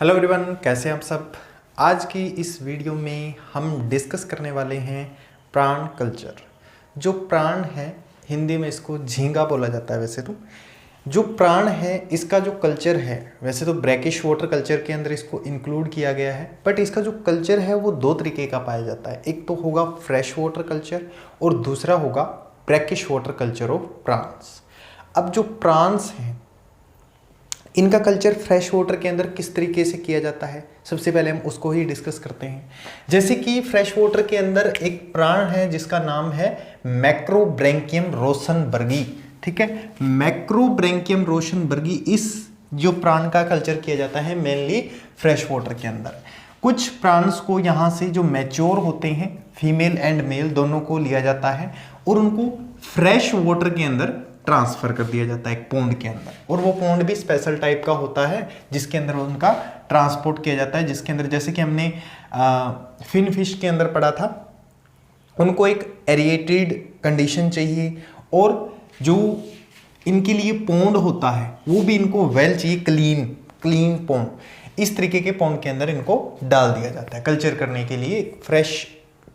Hello everyone, कैसे हैं आप सब। आज की इस वीडियो में हम डिस्कस करने वाले हैं प्राण कल्चर। जो प्राण है, हिंदी में इसको झींगा बोला जाता है। वैसे तो जो प्राण है इसका जो कल्चर है, वैसे तो ब्रैकिश वाटर कल्चर के अंदर इसको इंक्लूड किया गया है, बट इसका जो कल्चर है वो दो तरीके का पाया जाता है। एक तो होगा फ्रेश वाटर कल्चर और दूसरा होगा ब्रैकिश वाटर कल्चर ऑफ प्राण्स। अब जो प्राण्स हैं इनका कल्चर फ्रेश वाटर के अंदर किस तरीके से किया जाता है, सबसे पहले हम उसको ही डिस्कस करते हैं। जैसे कि फ्रेश वाटर के अंदर एक प्राण है जिसका नाम है मैक्रोब्रैंकियम रोशनबर्गी। ठीक है, मैक्रोब्रैंकियम रोशनबर्गी, इस जो प्राण का कल्चर किया जाता है मेनली फ्रेश वाटर के अंदर। कुछ प्राण्स को यहाँ से जो मैच्योर होते हैं, फीमेल एंड मेल दोनों को लिया जाता है और उनको फ्रेश वाटर के अंदर ट्रांसफर कर दिया जाता है एक पोंड के अंदर। और वो पोंड भी स्पेशल टाइप का होता है जिसके अंदर उनका ट्रांसपोर्ट किया जाता है, जिसके अंदर जैसे कि हमने फिन फिश के अंदर पढ़ा था, उनको एक एरिएटेड कंडीशन चाहिए और जो इनके लिए पोंड होता है वो भी इनको वेल चाहिए, क्लीन पोंड। इस तरीके के पोंड के अंदर इनको डाल दिया जाता है कल्चर करने के लिए, एक फ्रेश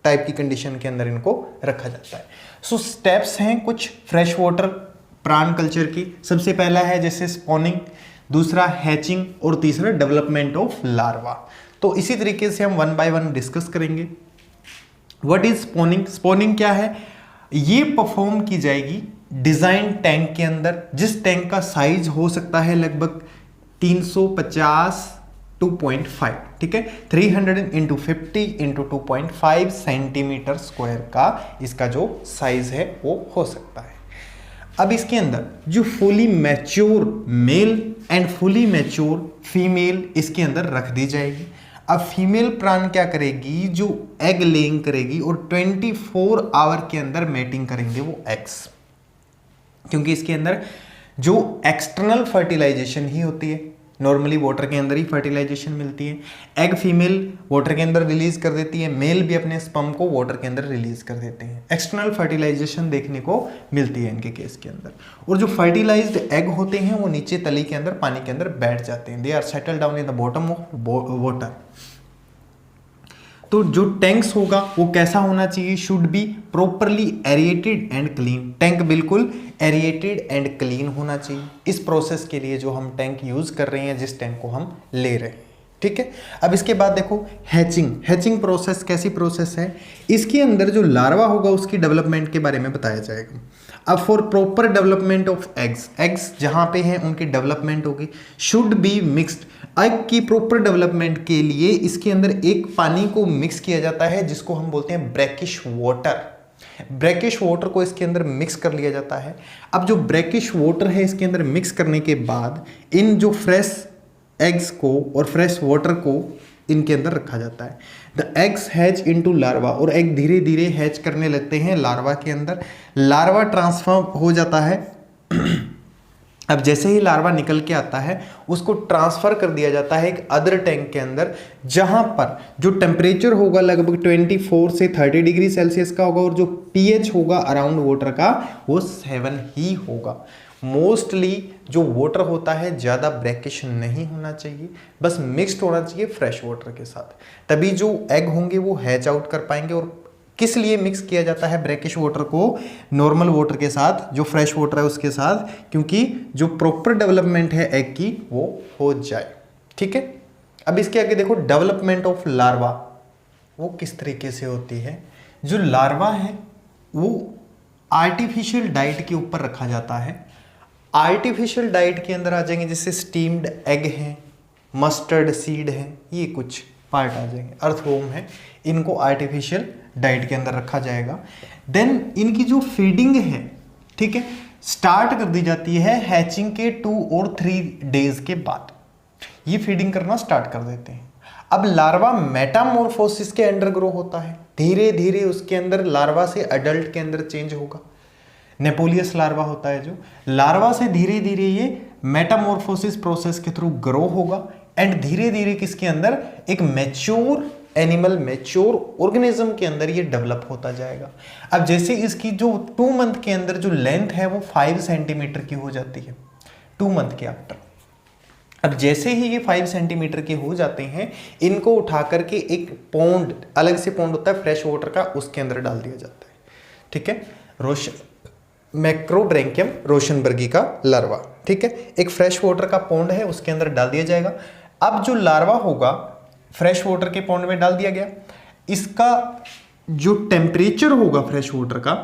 टाइप की कंडीशन के अंदर इनको रखा जाता है। सो स्टेप्स हैं कुछ फ्रेश वाटर प्राण कल्चर की। सबसे पहला है जैसे स्पॉनिंग, दूसरा हैचिंग और तीसरा डेवलपमेंट ऑफ लार्वा। तो इसी तरीके से हम वन बाय वन डिस्कस करेंगे। What is spawning? स्पॉनिंग क्या है? ये परफॉर्म की जाएगी डिजाइन टैंक के अंदर, जिस टैंक का साइज हो सकता है लगभग 350 2.5, ठीक है, 300 इंटू 50 इंटू 2.5 सेंटीमीटर स्क्वायर का इसका जो साइज है वो हो सकता है। अब इसके अंदर जो fully mature male and fully mature female इसके अंदर रख दी जाएगी। अब फीमेल प्राण क्या करेगी, जो एग लेइंग करेगी और 24 आवर के अंदर मेटिंग करेंगे वो एग्स, क्योंकि इसके अंदर जो एक्सटर्नल फर्टिलाइजेशन ही होती है। नॉर्मली वाटर के अंदर ही फर्टिलाइजेशन मिलती है। एग फीमेल वाटर के अंदर रिलीज कर देती है, मेल भी अपने स्पर्म को वाटर के अंदर रिलीज कर देते हैं। एक्सटर्नल फर्टिलाइजेशन देखने को मिलती है इनके केस के अंदर। और जो फर्टिलाइज्ड एग होते हैं वो नीचे तली के अंदर पानी के अंदर बैठ जाते हैं। They are settle down in the bottom of water. तो जो टैंक्स होगा वो कैसा होना चाहिए? Should be properly aerated and clean. Tank बिल्कुल एरिएटेड एंड क्लीन होना चाहिए इस प्रोसेस के लिए जो हम टैंक यूज कर रहे हैं, जिस टैंक को हम ले रहे हैं। ठीक है, अब इसके बाद देखो हैचिंग प्रोसेस कैसी प्रोसेस है। इसके अंदर जो लार्वा होगा उसकी डेवलपमेंट के बारे में बताया जाएगा। अब for proper development of eggs जहां पे हैं उनकी डेवलपमेंट होगी, शुड बी मिक्स्ड। एग की प्रॉपर डेवलपमेंट के लिए इसके अंदर एक पानी को मिक्स किया जाता है जिसको हम बोलते हैं ब्रैकिश वाटर। ब्रैकिश वाटर को इसके अंदर मिक्स कर लिया जाता है। अब जो ब्रैकिश वाटर है इसके अंदर मिक्स करने के बाद इन जो फ्रेश एग्स को और फ्रेश वाटर को इनके अंदर रखा जाता है। The eggs hatch into larva, और एग धीरे धीरे हैच करने लगते हैं लार्वा के अंदर। लार्वा ट्रांसफॉर्म हो जाता है। अब जैसे ही लार्वा निकल के आता है उसको ट्रांसफर कर दिया जाता है एक अदर टैंक के अंदर, जहां पर जो टेम्परेचर होगा लगभग 24 से 30 डिग्री सेल्सियस का होगा और जो पीएच होगा अराउंड वाटर का वो 7 ही होगा। मोस्टली जो वाटर होता है ज़्यादा ब्रैकिश नहीं होना चाहिए, बस मिक्स्ड होना चाहिए फ्रेश वाटर के साथ, तभी जो एग होंगे वो हैच आउट कर पाएंगे। और किस लिए मिक्स किया जाता है ब्रैकिश वाटर को नॉर्मल वाटर के साथ, जो फ्रेश वाटर है उसके साथ? क्योंकि जो प्रॉपर डेवलपमेंट है एग की वो हो जाए। ठीक है, अब इसके आगे देखो डेवलपमेंट ऑफ लार्वा वो किस तरीके से होती है। जो लार्वा है वो आर्टिफिशियल डाइट के ऊपर रखा जाता है। आर्टिफिशियल डाइट के अंदर आ जाएंगे जैसे स्टीम्ड एग है, मस्टर्ड सीड है, ये कुछ पार्ट आ जाएंगे। अर्थवॉर्म है, इनको आर्टिफिशियल डाइट के अंदर रखा जाएगा। देन इनकी जो फीडिंग है, ठीक है, स्टार्ट कर दी जाती है हैचिंग के 2 और 3 डेज के बाद। ये फीडिंग करना स्टार्ट कर देते हैं। अब लार्वा मेटामॉर्फोसिस के अंडर ग्रो होता है, धीरे धीरे उसके अंदर लार्वा से अडल्ट के अंदर चेंज होगा। नेपोलियस लार्वा होता है जो लार्वा से धीरे धीरे ये मेटामॉर्फोसिस प्रोसेस के थ्रू ग्रो होगा एंड धीरे धीरे किसके अंदर एक मैच्योर एनिमल, मैच्योर ऑर्गेनिज्म के अंदर ये डेवलप होता जाएगा। अब जैसे इसकी जो 2 मंथ के अंदर जो लेंथ है वो 5 सेंटीमीटर की हो जाती है 2 मंथ के आफ्टर। अब जैसे ही ये 5 सेंटीमीटर के हो जाते हैं, इनको उठा करके एक पौंड, अलग से पौंड होता है फ्रेश वाटर का, उसके अंदर डाल दिया जाता है। ठीक है, मैक्रोब्रैंकियम रोशनबर्गी का लार्वा। ठीक है, एक फ्रेश वाटर का पौंड है, उसके अंदर डाल दिया जाएगा। अब जो लार्वा होगा फ्रेश वाटर के पौंड में डाल दिया गया, इसका जो टेम्परेचर होगा फ्रेश वाटर का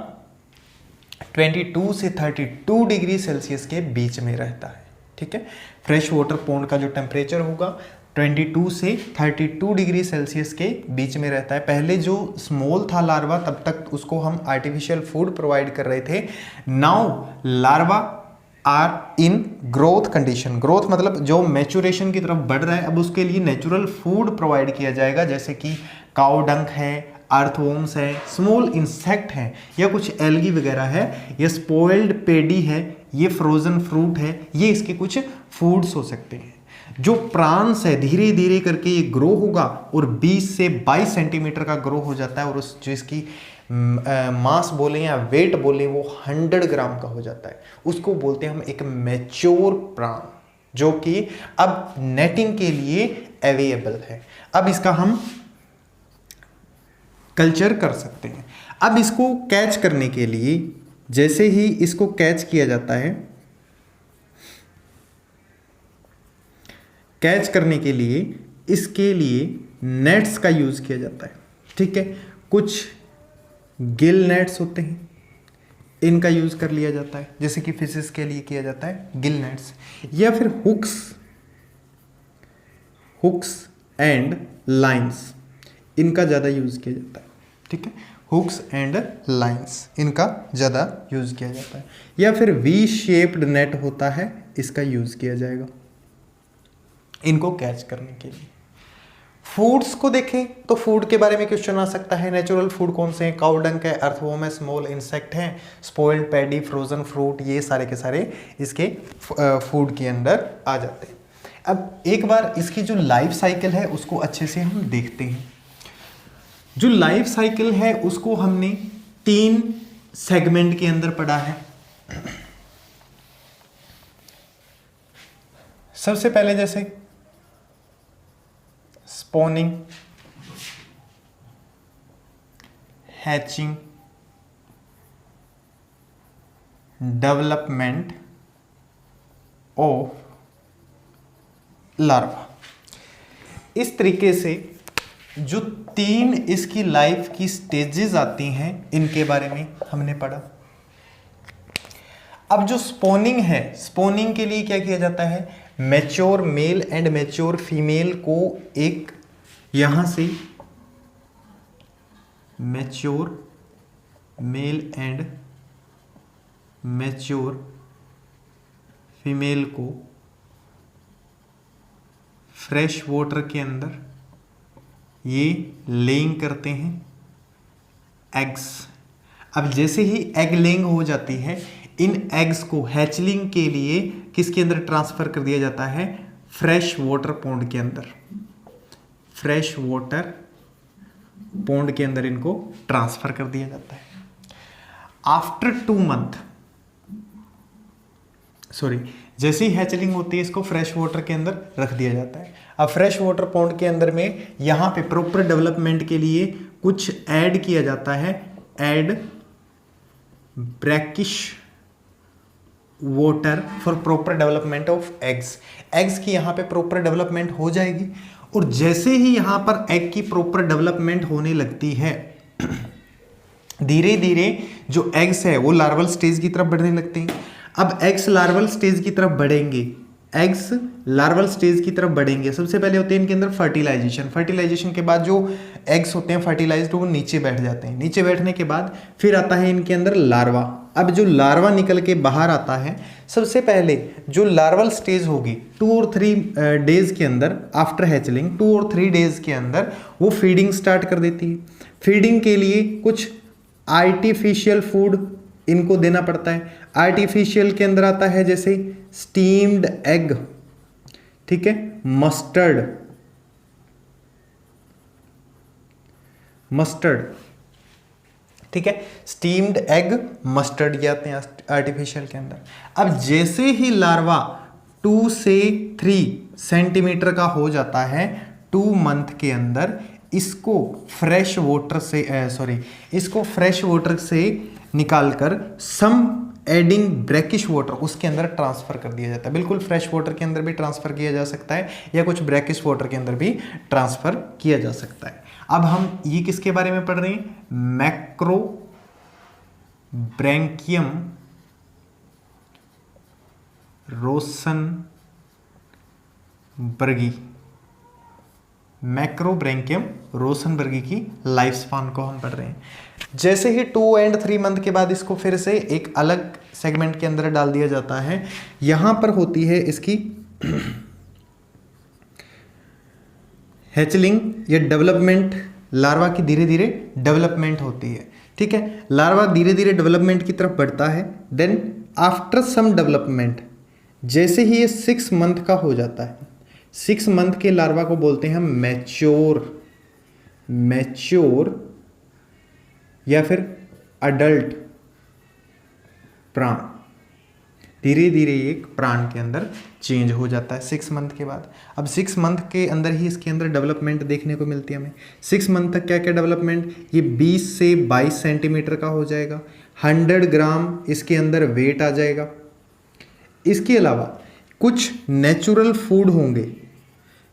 22 से 32 डिग्री सेल्सियस के बीच में रहता है। ठीक है, फ्रेश वाटर पौंड का जो टेम्परेचर होगा 22 से 32 डिग्री सेल्सियस के बीच में रहता है। पहले जो स्मॉल था लार्वा, तब तक उसको हम आर्टिफिशियल फूड प्रोवाइड कर रहे थे। Now larva are in growth condition. Growth मतलब जो मैच्योरेशन की तरफ बढ़ रहा है, अब उसके लिए नेचुरल फूड प्रोवाइड किया जाएगा, जैसे कि काउ डंक है, अर्थवॉर्म्स है, स्मॉल इंसेक्ट हैं, या कुछ एल्गी वगैरह है, या स्पॉइल्ड पेडी है, ये फ्रोजन फ्रूट है, ये इसके कुछ फूड्स हो सकते हैं। जो प्रांस है धीरे धीरे करके ये ग्रो होगा और 20 से 22 सेंटीमीटर का ग्रो हो जाता है, और उस जो इसकी मास बोले या वेट बोले वो 100 ग्राम का हो जाता है। उसको बोलते हैं हम एक मैच्योर प्राण, जो कि अब नेटिंग के लिए अवेलेबल है। अब इसका हम कल्चर कर सकते हैं। अब इसको कैच करने के लिए, जैसे ही इसको कैच किया जाता है, कैच करने के लिए इसके लिए नेट्स का यूज किया जाता है। ठीक है, कुछ गिल नेट्स होते हैं, इनका यूज कर लिया जाता है, जैसे कि फिशेस के लिए किया जाता है गिल नेट्स, या फिर हुक्स एंड लाइंस, इनका ज़्यादा यूज किया जाता है। ठीक है, हुक्स एंड लाइंस, इनका ज़्यादा यूज किया जाता है, या फिर वी शेप्ड नेट होता है, इसका यूज किया जाएगा इनको कैच करने के लिए। फूड्स को देखें तो फूड के बारे में क्वेश्चन आ सकता है। नेचुरल फूड कौन से हैं? काउ डंक है, अर्थवॉर्म है, स्मॉल इंसेक्ट हैं, स्पॉइल्ड पैडी, फ्रोजन फ्रूट, ये सारे के सारे इसके फूड के अंदर आ जाते हैं। अब एक बार इसकी जो लाइफ साइकिल है उसको अच्छे से हम देखते हैं। जो लाइफ साइकिल है उसको हमने 3 सेगमेंट के अंदर पढ़ा है। सबसे पहले जैसे spawning, hatching, development of larva, इस तरीके से जो 3 इसकी लाइफ की स्टेजेस आती हैं, इनके बारे में हमने पढ़ा। अब जो स्पॉनिंग है, स्पॉनिंग के लिए क्या किया जाता है? Mature male and mature female को एक यहां से mature male and mature female को फ्रेश वाटर के अंदर ये लेइंग करते हैं एग्स। अब जैसे ही एग लेइंग हो जाती है, इन एग्स को हैचलिंग के लिए किसके अंदर ट्रांसफर कर दिया जाता है? फ्रेश वाटर पॉन्ड के अंदर। फ्रेश वाटर पॉन्ड के अंदर इनको ट्रांसफर कर दिया जाता है। आफ्टर 2 मंथ, जैसे ही हैचलिंग होती है इसको फ्रेश वाटर के अंदर रख दिया जाता है। अब फ्रेश वाटर पॉन्ड के अंदर में यहाँ पे प्रॉपर डेवलपमेंट के लिए कुछ ऐड किया जाता है, add brackish water for proper development of eggs. Eggs की यहाँ पे प्रॉपर डेवलपमेंट हो जाएगी, और जैसे ही यहाँ पर एग की प्रॉपर डेवलपमेंट होने लगती है, धीरे धीरे जो एग्स है वो लार्वल स्टेज की तरफ बढ़ने लगते हैं। अब एग्स लार्वल स्टेज की तरफ बढ़ेंगे, एग्स लार्वल स्टेज की तरफ बढ़ेंगे। सबसे पहले होते हैं इनके अंदर फर्टिलाइजेशन। फर्टिलाइजेशन के बाद जो एग्स होते हैं फर्टिलाइज्ड, वो नीचे बैठ जाते हैं। नीचे बैठने के बाद फिर आता है इनके अंदर लार्वा। अब जो लार्वा निकल के बाहर आता है, सबसे पहले जो लार्वल स्टेज होगी 2 और 3 डेज के अंदर, आफ्टर हैचलिंग 2 और 3 डेज के अंदर वो फीडिंग स्टार्ट कर देती है। फीडिंग के लिए कुछ आर्टिफिशियल फूड इनको देना पड़ता है। आर्टिफिशियल के अंदर आता है जैसे स्टीम्ड एग, ठीक है, मस्टर्ड, ठीक है, स्टीम्ड एग, मस्टर्ड ये आते हैं आर्टिफिशियल के अंदर। अब जैसे ही लार्वा 2 से 3 सेंटीमीटर का हो जाता है 2 मंथ के अंदर, इसको फ्रेश वाटर से निकालकर सम एडिंग ब्रैकिश वाटर उसके अंदर ट्रांसफर कर दिया जाता है। बिल्कुल फ्रेश वाटर के अंदर भी ट्रांसफर किया जा सकता है या कुछ ब्रैकिश वाटर के अंदर भी ट्रांसफर किया जा सकता है। अब हम ये किसके बारे में पढ़ रहे हैं? मैक्रो ब्रैंकियम रोसनबर्गी, मैक्रोब्रैंकियम रोसनबर्गी की लाइफ स्पान को हम पढ़ रहे हैं। जैसे ही 2 और 3 मंथ के बाद इसको फिर से एक अलग सेगमेंट के अंदर डाल दिया जाता है। यहां पर होती है इसकी हैचलिंग या डेवलपमेंट, लार्वा की धीरे धीरे डेवलपमेंट होती है। ठीक है, लार्वा धीरे धीरे डेवलपमेंट की तरफ बढ़ता है। देन आफ्टर सम डेवलपमेंट, जैसे ही ये 6 मंथ का हो जाता है, 6 मंथ के लार्वा को बोलते हैं हम मैच्योर या फिर अडल्ट प्राण। धीरे धीरे एक प्राण के अंदर चेंज हो जाता है 6 मंथ के बाद। अब 6 मंथ के अंदर ही इसके अंदर डेवलपमेंट देखने को मिलती है हमें। 6 मंथ तक क्या क्या डेवलपमेंट, ये 20 से 22 सेंटीमीटर का हो जाएगा, 100 ग्राम इसके अंदर वेट आ जाएगा। इसके अलावा कुछ नेचुरल फूड होंगे,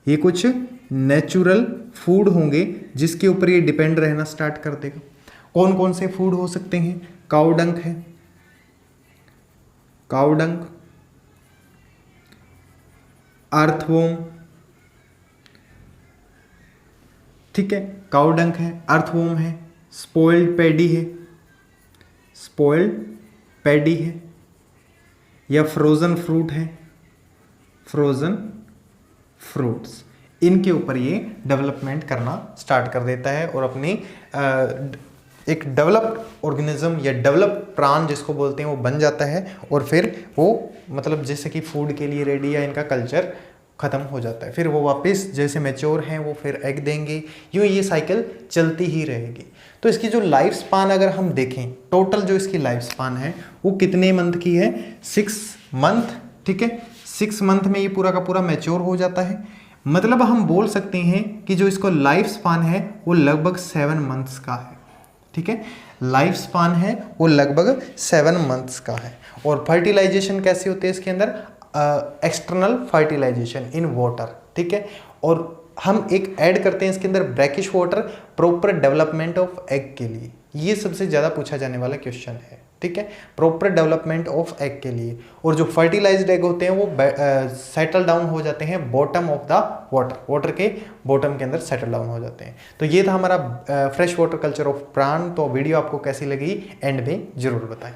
ये कुछ नेचुरल फूड होंगे जिसके ऊपर ये डिपेंड रहना स्टार्ट कर देगा। कौन कौन से फूड हो सकते हैं? काउडंक है, काउडंक, अर्थवॉर्म, ठीक है, काउडंक है, अर्थवॉर्म है, स्पॉइल्ड पैडी है या फ्रोजन फ्रूट है, फ्रोजन फ्रूट्स। इनके ऊपर ये डेवलपमेंट करना स्टार्ट कर देता है और अपनी एक डेवलप्ड ऑर्गेनिज्म या डेवलप प्राण जिसको बोलते हैं वो बन जाता है। और फिर वो मतलब जैसे कि फूड के लिए रेडी या इनका कल्चर ख़त्म हो जाता है, फिर वो वापस जैसे मैच्योर हैं वो फिर एग देंगे, यूँ ये साइकिल चलती ही रहेगी। तो इसकी जो लाइफ स्पान अगर हम देखें, टोटल जो इसकी लाइफ स्पान है वो कितने मंथ की है? 6 मंथ। ठीक है, 6 मंथ में ये पूरा का पूरा मैच्योर हो जाता है। मतलब हम बोल सकते हैं कि जो इसको लाइफ स्पान है वो लगभग 7 मंथ्स का है। ठीक है, लाइफ स्पान है वो लगभग 7 मंथ्स का है। और फर्टिलाइजेशन कैसे होते हैं इसके अंदर? External fertilization in water. ठीक है, और हम एक ऐड करते हैं इसके अंदर brackish water, proper development of egg के लिए। ये सबसे ज़्यादा पूछा जाने वाला क्वेश्चन है। ठीक है, प्रॉपर डेवलपमेंट ऑफ एग के लिए। और जो फर्टिलाइज्ड एग होते हैं वो सेटल डाउन हो जाते हैं बॉटम ऑफ द वाटर के बॉटम के अंदर सेटल डाउन हो जाते हैं। तो ये था हमारा फ्रेश वाटर कल्चर ऑफ प्राण। तो वीडियो आपको कैसी लगी एंड में जरूर बताएं।